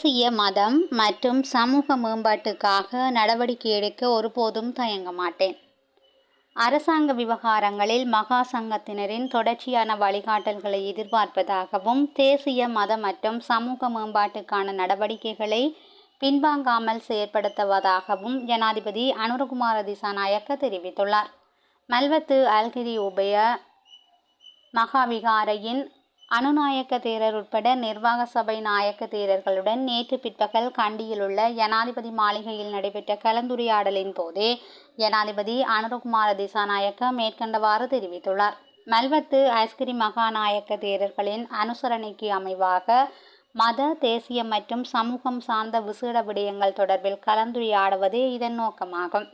தேசிய மதம் மற்றும் சமூக மேம்பாட்டுக்காக நடவடிக்கை எடுக்க ஒருபோதும் தயங்க மாட்டேன். அரசாங்க விவகாரங்களில் மகா சங்கத்தினரின் தொடர்ச்சியான வழிகாட்டல்களை எதிர்பார்ப்பதாகவும், தேசிய மத மற்றும் சமூக மேம்பாட்டுக்கான நடவடிக்கைகளை பின்வாங்காமல் செயற்படுத்துவதாகவும் ஜனாதிபதி அனுரகுமார திசாநாயக்க தெரிவித்துள்ளார். மல்வத்து அல்கிரி உபய மகாவிகாரையின் அனுநாயக்க தேரர் உட்பட நிர்வாக சபை நாயக்க தேரர்களுடன் நேற்று பிற்பகல் கண்டியிலுள்ள ஜனாதிபதி மாளிகையில் நடைபெற்ற கலந்துரையாடலின் போதே ஜனாதிபதி அனுரகுமார திசாநாயக்க மேற்கண்டவாறு தெரிவித்துள்ளார். மல்வத்து அஸ்கிரி மகாநாயக்க தேரர்களின் அனுசரணைக்கு அமைவாக மத, தேசிய மற்றும் சமூகம் சார்ந்த விசேட விடயங்கள் தொடர்பில் கலந்துரையாடுவதே இதன் நோக்கமாகும்.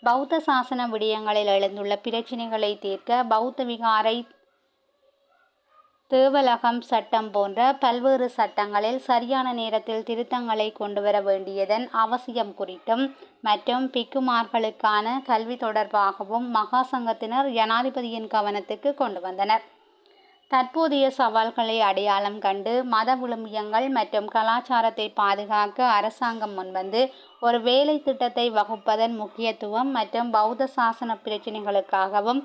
பௌத்த சாசன விடயங்களில் எழுந்துள்ள பிரச்சினைகளை தீர்க்க பௌத்த விகாரை தேவலகம் சட்டம் போன்ற பல்வேறு சட்டங்களில் சரியான நேரத்தில் திருத்தங்களை கொண்டுவர வேண்டியதன் அவசியம் குறித்தும் மற்றும் பிக்குமார்களுக்கான கல்வி தொடர்பாகவும் மகா சங்கத்தினர் ஜனாதிபதியின் கவனத்துக்கு கொண்டு வந்தனர். தற்போதைய சவால்களை அடையாளம் கண்டு மத விழுமியங்கள் மற்றும் கலாச்சாரத்தை பாதுகாக்க அரசாங்கம் முன்வந்து ஒரு வேலை திட்டத்தை வகுப்பதன் முக்கியத்துவம் மற்றும் பௌத்த சாசன பிரச்சினைகளுக்காகவும்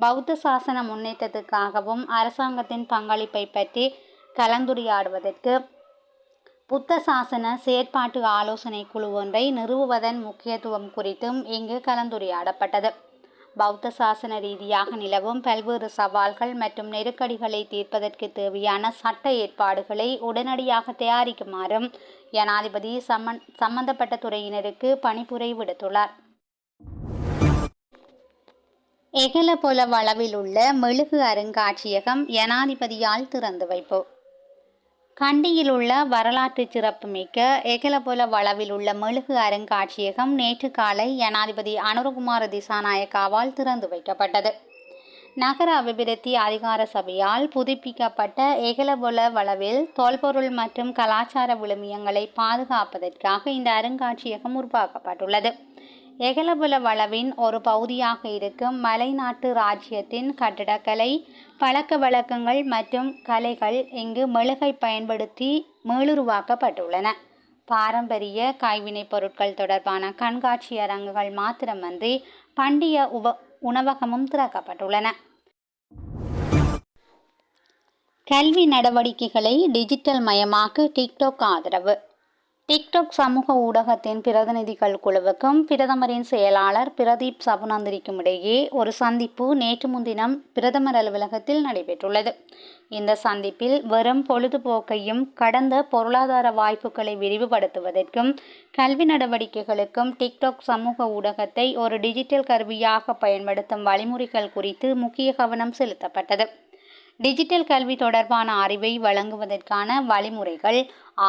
பௌத்த சாசன முன்னேற்றத்துக்காகவும் அரசாங்கத்தின் பங்களிப்பை பற்றி கலந்துரையாடுவதற்கு புத்த சாசன செயற்பாட்டு ஆலோசனை குழு ஒன்றை நிறுவுவதன் முக்கியத்துவம் குறித்தும் இங்கு கலந்துரையாடப்பட்டது. பௌத்த சாசன ரீதியாக நிலவும் பல்வேறு சவால்கள் மற்றும் நெருக்கடிகளை தீர்ப்பதற்கு தேவையான சட்ட ஏற்பாடுகளை உடனடியாக தயாரிக்குமாறும் ஜனாதிபதி சம்பந்தப்பட்ட துறையினருக்கு பணிப்புரை விடுத்துள்ளார். எகலபொல வளவில் உள்ள மெழுகு அருங்காட்சியகம் ஜனாதிபதியால் திறந்து வைப்பு. கண்டியில் உள்ள வரலாற்று சிறப்புமிக்க எகலபொல வளவில் உள்ள மெழுகு அருங்காட்சியகம் நேற்று காலை ஜனாதிபதி அனுரகுமார திசாநாயக்காவால் திறந்து வைக்கப்பட்டது. நகர அபிவிருத்தி அதிகார சபையால் புதுப்பிக்கப்பட்ட எகலபொல வளவில் தொல்பொருள் மற்றும் கலாச்சார விழுமியங்களை பாதுகாப்பதற்காக இந்த அருங்காட்சியகம் உருவாக்கப்பட்டுள்ளது. எகலபொல வளவின் ஒரு பகுதியாக இருக்கும் மலைநாட்டு ராஜ்யத்தின் கட்டடக்கலை, பழக்க வழக்கங்கள் மற்றும் கலைகள் இங்கு மெழுகை பயன்படுத்தி மீளுருவாக்கப்பட்டுள்ளன. பாரம்பரிய கைவினைப் பொருட்கள் தொடர்பான கண்காட்சி அரங்குகள் மாத்திரமன்றி பண்டிய உணவகமும் திறக்கப்பட்டுள்ளன. கல்வி நடவடிக்கைகளை டிஜிட்டல் மயமாக்க டிக்டாக் ஆதரவு. டிக்டாக் சமூக ஊடகத்தின் பிரதிநிதிகள் குழுவுக்கும் பிரதமரின் செயலாளர் பிரதீப் சபுநந்திரிக்கும் இடையே ஒரு சந்திப்பு நேற்று முன்தினம் பிரதமர் அலுவலகத்தில் நடைபெற்றுள்ளது. இந்த சந்திப்பில் வெறும் பொழுதுபோக்கையும் கடந்த பொருளாதார வாய்ப்புகளை விரிவுபடுத்துவதற்கும் கல்வி நடவடிக்கைகளுக்கும் டிக்டாக் சமூக ஊடகத்தை ஒரு டிஜிட்டல் கருவியாக பயன்படுத்தும் வழிமுறைகள் குறித்து முக்கிய கவனம் செலுத்தப்பட்டது. டிஜிட்டல் கல்வி தொடர்பான அறிவை வழங்குவதற்கான வழிமுறைகள்,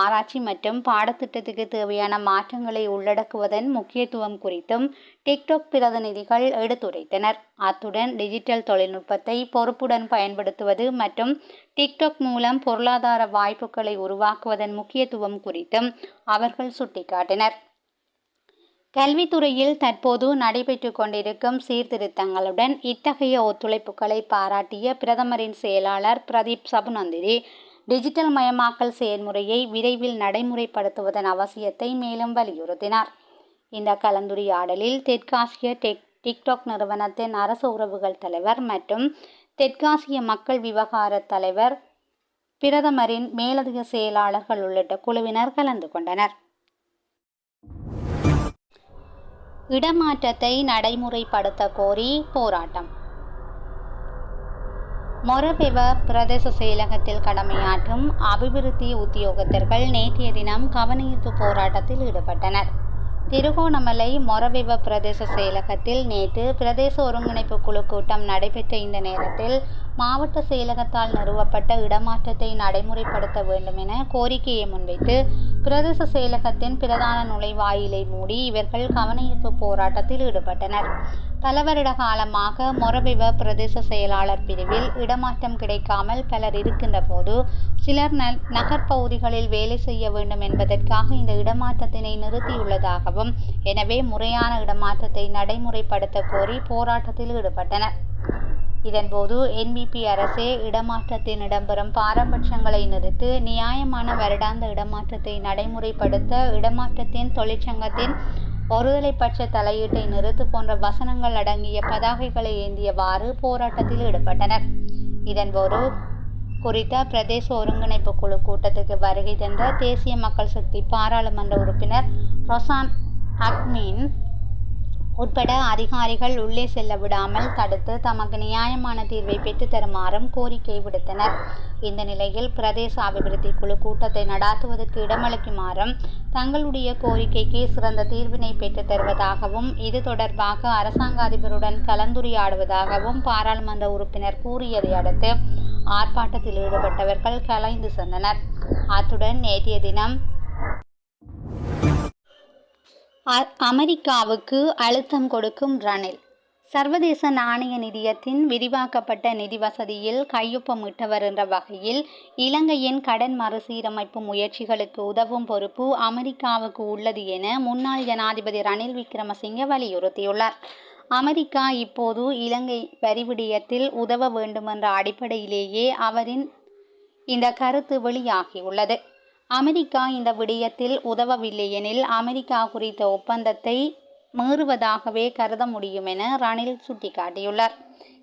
ஆராய்ச்சி மற்றும் பாடத்திட்டத்துக்கு தேவையான மாற்றங்களை உள்ளடக்குவதன் முக்கியத்துவம் குறித்தும் டிக்டாக் பிரதிநிதிகள் எடுத்துரைத்தனர். அத்துடன் டிஜிட்டல் தொழில்நுட்பத்தை பொறுப்புடன் பயன்படுத்துவது மற்றும் டிக்டாக் மூலம் பொருளாதார வாய்ப்புகளை உருவாக்குவதன் முக்கியத்துவம் குறித்தும் அவர்கள் சுட்டிக்காட்டினர். கல்வித்துறையில் தற்போது நடைபெற்று கொண்டிருக்கும் சீர்திருத்தங்களுடன் இத்தகைய ஒத்துழைப்புகளை பாராட்டிய பிரதமரின் செயலாளர் பிரதீப் சபுநந்திரி டிஜிட்டல் மயமாக்கல் செயல்முறையை விரைவில் நடைமுறைப்படுத்துவதன் அவசியத்தை மேலும் வலியுறுத்தினார். இந்த கலந்துரையாடலில் தெற்காசிய டிக்டாக் நிறுவனத்தின் அரசு உறவுகள் தலைவர் மற்றும் தெற்காசிய மக்கள் விவகார தலைவர், பிரதமரின் மேலதிக செயலாளர்கள் உள்ளிட்ட குழுவினர் கலந்து கொண்டனர். இடமாற்றத்தை நடைமுறைப்படுத்த கோரி போராட்டம். மொரவெவ பிரதேச செயலகத்தில் கடமையாற்றும் அபிவிருத்தி உத்தியோகத்தர்கள் நேற்றைய தினம் கவனஈர்ப்பு போராட்டத்தில் ஈடுபட்டனர். திருகோணமலை மொரவெவ பிரதேச செயலகத்தில் நேற்று பிரதேச ஒருங்கிணைப்பு குழு கூட்டம் நடைபெற்ற இந்த நேரத்தில் மாவட்ட செயலகத்தால் நிறுவப்பட்ட இடமாற்றத்தை நடைமுறைப்படுத்த வேண்டும் என கோரிக்கையை முன்வைத்து பிரதேச செயலகத்தின் பிரதான நுழைவாயிலை மூடி இவர்கள் கவனஈர்ப்பு போராட்டத்தில் ஈடுபட்டனர். பல வருட காலமாக மொரவெவ பிரதேச செயலாளர் பிரிவில் இடமாற்றம் கிடைக்காமல் பலர் இருக்கின்ற போது சிலர் நகர்ப்பகுதிகளில் வேலை செய்ய வேண்டும் என்பதற்காக இந்த இடமாற்றத்தினை நிறுத்தியுள்ளதாகவும், எனவே முறையான இடமாற்றத்தை நடைமுறைப்படுத்த கோரி போராட்டத்தில் ஈடுபட்டனர். இதன்போது என்பிபி அரசே இடமாற்றத்தில் இடம்பெறும் பாரபட்சங்களை நிறுத்தி நியாயமான வருடாந்த இடமாற்றத்தை நடைமுறைப்படுத்த இடமாற்றத்தின் தொழிற்சங்கத்தின் ஒருதலைப்பட்ச தலையீட்டை நிறுத்து போன்ற வசனங்கள் அடங்கிய பதாகைகளை ஏந்தியவாறு போராட்டத்தில் ஈடுபட்டனர். இதன்போது குறித்த பிரதேச ஒருங்கிணைப்பு குழு கூட்டத்துக்கு வருகை தந்த தேசிய மக்கள் சக்தி பாராளுமன்ற உறுப்பினர் ரொசான் அக்மீன் உட்பட அதிகாரிகள் உள்ளே செல்ல விடாமல் தடுத்து தமக்கு நியாயமான தீர்வை பெற்றுத்தருமாறும் கோரிக்கை விடுத்தனர். இந்த நிலையில் பிரதேச அபிவிருத்தி குழு கூட்டத்தை நடாத்துவதற்கு இடமளிக்குமாறும் தங்களுடைய கோரிக்கைக்கு சிறந்த தீர்வினை பெற்றுத் தருவதாகவும் இது தொடர்பாக அரசாங்க அதிபருடன் கலந்துரையாடுவதாகவும் பாராளுமன்ற உறுப்பினர் கூறியதை அடுத்து ஆர்ப்பாட்டத்தில் ஈடுபட்டவர்கள் கலைந்து சென்றனர். அத்துடன் நேற்றைய தினம் அமெரிக்காவுக்கு அழுத்தம் கொடுக்கும் ரணில். சர்வதேச நாணய நிதியத்தின் விரிவாக்கப்பட்ட நிதி வசதியில் கையொப்பமிட்டவர் என்ற வகையில் இலங்கையின் கடன் மறுசீரமைப்பு முயற்சிகளுக்கு உதவும் பொறுப்பு அமெரிக்காவுக்கு உள்ளது என முன்னாள் ஜனாதிபதி ரணில் விக்ரமசிங்கே வலியுறுத்தியுள்ளார். அமெரிக்கா இப்போது இலங்கை வரி விடயத்தில் உதவ வேண்டுமென்ற அடிப்படையிலேயே அவரின் இந்த கருத்து வெளியாகியுள்ளது. அமெரிக்கா இந்த விடயத்தில் உதவவில்லை எனில் அமெரிக்கா குறித்த ஒப்பந்தத்தை மீறுவதாகவே கருத முடியும் என ரணில் சுட்டிக்காட்டியுள்ளார்.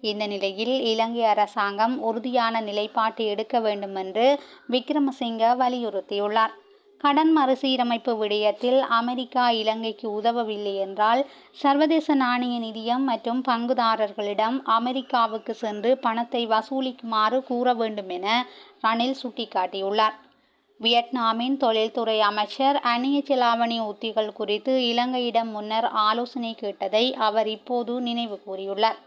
இந்த நிலையில் இலங்கை அரசாங்கம் உறுதியான நிலைப்பாட்டை எடுக்க வேண்டும் என்று விக்ரமசிங்கே வலியுறுத்தியுள்ளார். கடன் மறுசீரமைப்பு விடயத்தில் அமெரிக்கா இலங்கைக்கு உதவவில்லை என்றால் சர்வதேச நாணய நிதியம் மற்றும் பங்குதாரர்களிடம் அமெரிக்காவுக்கு சென்று பணத்தை வசூலிக்குமாறு கூற வேண்டும் என ரணில் சுட்டிக்காட்டியுள்ளார். வியட்நாமின் தொழில்துறை அமைச்சர் அந்நிய செலாவணி உத்திகள் குறித்து இலங்கையிடம் முன்னர் ஆலோசனை கேட்டதை அவர் இப்போது நினைவு கூறியுள்ளார்.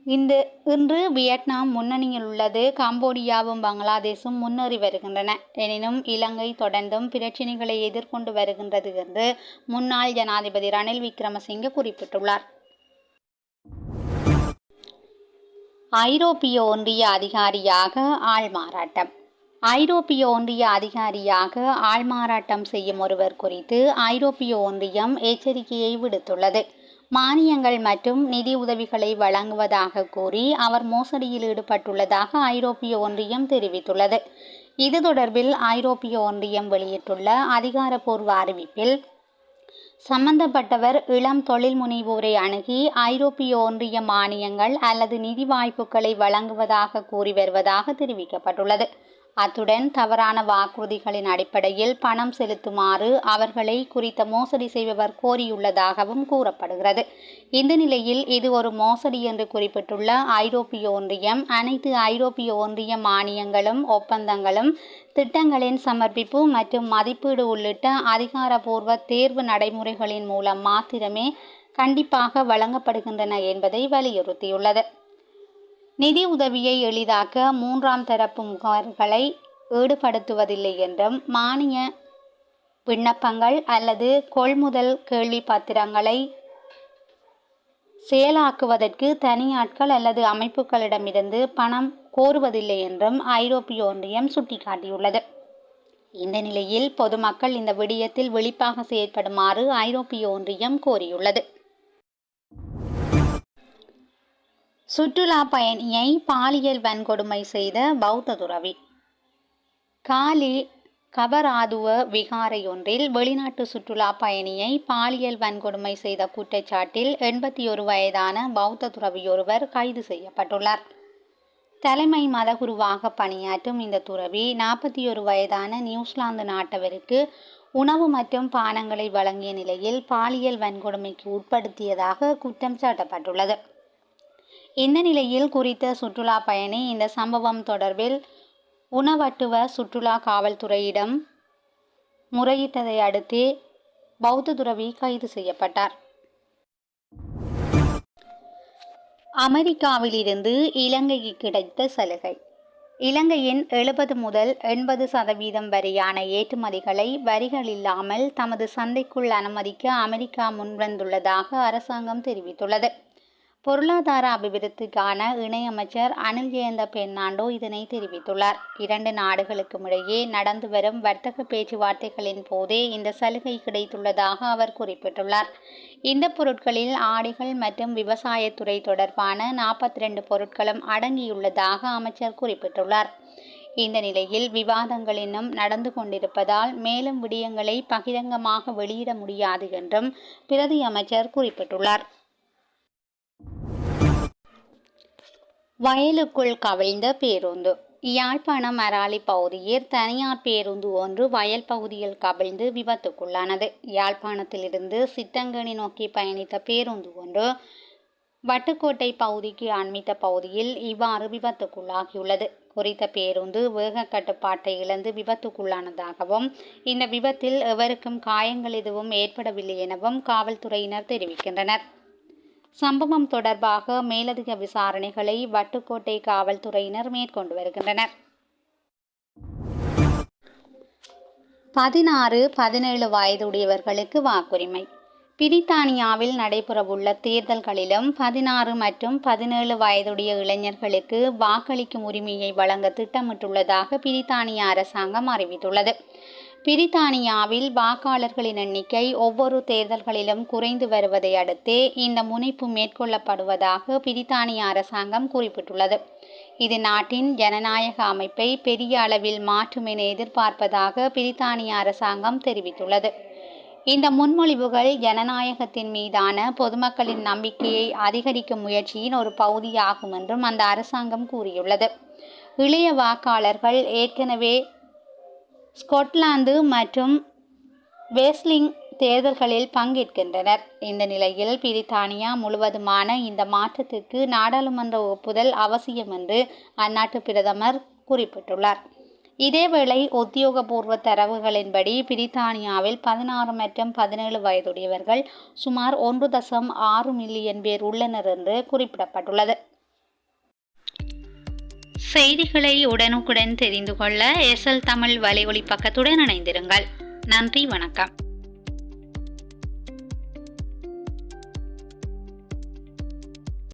இன்று வியட்நாம் முன்னணியில் உள்ளது. கம்போடியாவும் பங்களாதேஷும் முன்னேறி வருகின்றன. எனினும் இலங்கை தொடர்ந்தும் பிரச்சினைகளை எதிர்கொண்டு வருகின்றது என்று முன்னாள் ஜனாதிபதி ரணில் விக்ரமசிங்கே குறிப்பிட்டுள்ளார். ஐரோப்பிய ஒன்றிய அதிகாரியாக ஆள்மாறாட்டம். ஐரோப்பிய ஒன்றிய அதிகாரியாக ஆள்மாறாட்டம் செய்யும் ஒருவர் குறித்து ஐரோப்பிய ஒன்றியம் எச்சரிக்கையை விடுத்துள்ளது. மானியங்கள் மற்றும் நிதி உதவிகளை வழங்குவதாக கூறி அவர் மோசடியில் ஈடுபட்டுள்ளதாக ஐரோப்பிய ஒன்றியம் தெரிவித்துள்ளது. இது தொடர்பில் ஐரோப்பிய ஒன்றியம் வெளியிட்டுள்ள அதிகாரப்பூர்வ அறிவிப்பில் சம்பந்தப்பட்டவர் இளம் தொழில் முனைவோரை அணுகி ஐரோப்பிய ஒன்றிய மானியங்கள் அல்லது நிதி வாய்ப்புகளை வழங்குவதாக கூறி வருவதாக தெரிவிக்கப்பட்டுள்ளது. அத்துடன் தவறான வாக்குறுதிகளின் அடிப்படையில் பணம் செலுத்துமாறு அவர்களை குறித்த மோசடி செய்பவர் கோரியுள்ளதாகவும் கூறப்படுகிறது. இந்த நிலையில் இது ஒரு மோசடி என்று குறிப்பிட்டுள்ள ஐரோப்பிய ஒன்றியம் அனைத்து ஐரோப்பிய ஒன்றிய மானியங்களும் ஒப்பந்தங்களும் திட்டங்களின் சமர்ப்பிப்பு மற்றும் மதிப்பீடு உள்ளிட்ட அதிகாரப்பூர்வ தேர்வு நடைமுறைகளின் மூலம் மாத்திரமே கண்டிப்பாக வழங்கப்படுகின்றன என்பதை வலியுறுத்தியுள்ளது. நிதி உதவியை எளிதாக்க மூன்றாம் தரப்பு முகவர்களை ஈடுபடுத்துவதில்லை என்றும் மானிய விண்ணப்பங்கள் அல்லது கொள்முதல் கேள்வி பத்திரங்களை செயலாக்குவதற்கு தனியாட்கள் அல்லது அமைப்புகளிடமிருந்து பணம் கோருவதில்லை என்றும் ஐரோப்பிய ஒன்றியம் சுட்டிக்காட்டியுள்ளது. இந்த நிலையில் பொதுமக்கள் இந்த விடயத்தில் விழிப்பாக செயற்படுமாறு ஐரோப்பிய ஒன்றியம் கோரியுள்ளது. சுற்றுலா பயணியை பாலியல் வன்கொடுமை செய்த பௌத்த துறவி. காலி கபராதுவ விகாரையொன்றில் வெளிநாட்டு சுற்றுலா பயணியை பாலியல் வன்கொடுமை செய்த குற்றச்சாட்டில் 81 வயதான பௌத்த துறவியொருவர் கைது செய்யப்பட்டுள்ளார். தலைமை மதகுருவாக பணியாற்றும் இந்த துறவி 41 வயதான நியூசிலாந்து நாட்டவருக்கு உணவு மற்றும் பானங்களை வழங்கிய நிலையில் பாலியல் வன்கொடுமைக்கு உட்படுத்தியதாக குற்றம் சாட்டப்பட்டுள்ளது. இந்த நிலையில் குறித்த சுற்றுலா பயணி இந்த சம்பவம் தொடர்பில் உணவட்டுவ சுற்றுலா காவல்துறையிடம் முறையிட்டதை அடுத்து பௌத்த துறவி கைது செய்யப்பட்டார். அமெரிக்காவிலிருந்து இலங்கைக்கு கிடைத்த சலுகை. இலங்கையின் 70 முதல் 80% வரையான ஏற்றுமதிகளை வரிகள் இல்லாமல் தமது சந்தைக்குள் அனுமதிக்க அமெரிக்கா முன்வந்துள்ளதாக அரசாங்கம் தெரிவித்துள்ளது. பொருளாதார அபிவிருத்திக்கான இணையமைச்சர் அனில் ஜெயந்த பெர்னாண்டோ இதனை தெரிவித்துள்ளார். 2 நாடுகளுக்கும் இடையே நடந்து வரும் வர்த்தக பேச்சுவார்த்தைகளின் போதே இந்த சலுகை கிடைத்துள்ளதாக அவர் குறிப்பிட்டுள்ளார். இந்த பொருட்களில் ஆடைகள் மற்றும் விவசாயத்துறை தொடர்பான 42 பொருட்களும் அடங்கியுள்ளதாக அமைச்சர் குறிப்பிட்டுள்ளார். இந்த நிலையில் விவாதங்கள் இன்னும் நடந்து கொண்டிருப்பதால் மேலும் விடயங்களை பகிரங்கமாக வெளியிட முடியாது என்றும் பிரதி அமைச்சர் குறிப்பிட்டுள்ளார். வயலுக்குள் கவிழ்ந்த பேருந்து. யாழ்ப்பாணம் அராலி பகுதியில் தனியார் பேருந்து ஒன்று வயல் பகுதியில் கவிழ்ந்து விபத்துக்குள்ளானது. யாழ்ப்பாணத்திலிருந்து சித்தங்கனி நோக்கி பயணித்த பேருந்து ஒன்று வட்டுக்கோட்டை பகுதிக்கு அண்மித்த பகுதியில் இவ்வாறு விபத்துக்குள்ளாகியுள்ளது. குறித்த பேருந்து வேக கட்டுப்பாட்டை இழந்து விபத்துக்குள்ளானதாகவும் இந்த விபத்தில் எவருக்கும் காயங்கள் எதுவும் ஏற்படவில்லை எனவும் காவல்துறையினர் தெரிவிக்கின்றனர். சம்பவம் தொடர்பாக மேலதிக விசாரணைகளை வட்டுக்கோட்டை காவல்துறையினர் மேற்கொண்டு வருகின்றனர். 16-17 வயதுடையவர்களுக்கு வாக்குரிமை. பிரித்தானியாவில் நடைபெறவுள்ள தேர்தல்களிலும் 16 மற்றும் 17 வயதுடைய இளைஞர்களுக்கு வாக்களிக்கும் உரிமையை வழங்க திட்டமிட்டுள்ளதாக பிரித்தானிய அரசாங்கம் அறிவித்துள்ளது. பிரித்தானியாவில் வாக்காளர்களின் எண்ணிக்கை ஒவ்வொரு தேர்தல்களிலும் குறைந்து வருவதை அடுத்தே இந்த முனைப்பு மேற்கொள்ளப்படுவதாக பிரித்தானிய அரசாங்கம் குறிப்பிட்டுள்ளது. இது நாட்டின் ஜனநாயக அமைப்பை பெரிய அளவில் மாற்றும் என எதிர்பார்ப்பதாக பிரித்தானிய அரசாங்கம் தெரிவித்துள்ளது. இந்த முன்மொழிவுகள் ஜனநாயகத்தின் மீதான பொதுமக்களின் நம்பிக்கையை அதிகரிக்கும் முயற்சியின் ஒரு பகுதியாகும் என்றும் அந்த அரசாங்கம் கூறியுள்ளது. இளைய வாக்காளர்கள் ஏற்கனவே ஸ்கொட்லாந்து மற்றும் வேஸ்லிங் தேர்தல்களில் பங்கேற்கின்றனர். இந்த நிலையில் பிரித்தானியா முழுவதுமான இந்த மாற்றத்திற்கு நாடாளுமன்ற ஒப்புதல் அவசியம் என்று அந்நாட்டு பிரதமர் குறிப்பிட்டுள்ளார். இதேவேளை உத்தியோகபூர்வ தரவுகளின்படி பிரித்தானியாவில் 16 மற்றும் 17 வயதுடையவர்கள் சுமார் 1.6 மில்லியன் பேர் உள்ளனர் என்று குறிப்பிடப்பட்டுள்ளது. செய்திகளை உடனுக்குடன் தெரிந்து கொள்ள SL தமிழ் வலையொலி பக்கத்துடன் இணைந்திருங்கள். நன்றி, வணக்கம்.